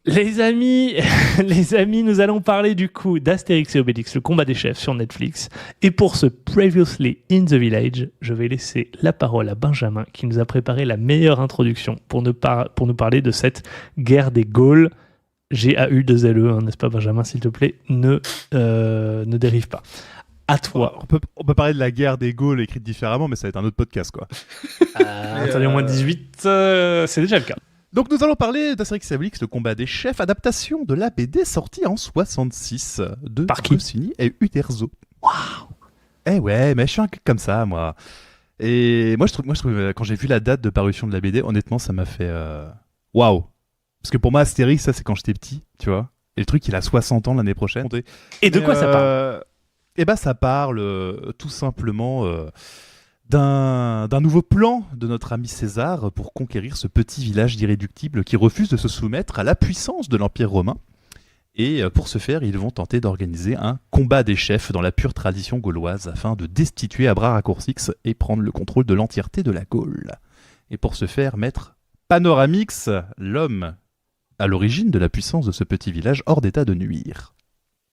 Les amis, nous allons parler du coup d'Astérix et Obélix, le combat des chefs sur Netflix. Et pour ce Previously in the Village, je vais laisser la parole à Benjamin qui nous a préparé la meilleure introduction pour nous parler de cette guerre des Gaules. GAU2LE, hein, n'est-ce pas Benjamin, s'il te plaît, ne dérive pas. À toi. On peut parler de la guerre des Gaules écrite différemment, mais ça va être un autre podcast, quoi. Interdit au moins de 18, c'est déjà le cas. Donc nous allons parler d'Astérix et Obélix, le combat des chefs, adaptation de la BD sortie en 66 de Par qui ? Goscinny et Uderzo. Waouh. Eh ouais, mais je suis un gars comme ça, moi. Et moi, je trouve, quand j'ai vu la date de parution de la BD, honnêtement, ça m'a fait waouh. Parce que pour moi, Astérix, ça c'est quand j'étais petit, tu vois. Et le truc, il a 60 ans l'année prochaine. Et de quoi ça parle ? Eh ben, ça parle tout simplement d'un nouveau plan de notre ami César pour conquérir ce petit village d'irréductibles qui refuse de se soumettre à la puissance de l'Empire romain. Et pour ce faire, ils vont tenter d'organiser un combat des chefs dans la pure tradition gauloise afin de destituer à bras raccourcis et prendre le contrôle de l'entièreté de la Gaule. Et pour ce faire, mettre Panoramix, l'homme à l'origine de la puissance de ce petit village, hors d'état de nuire.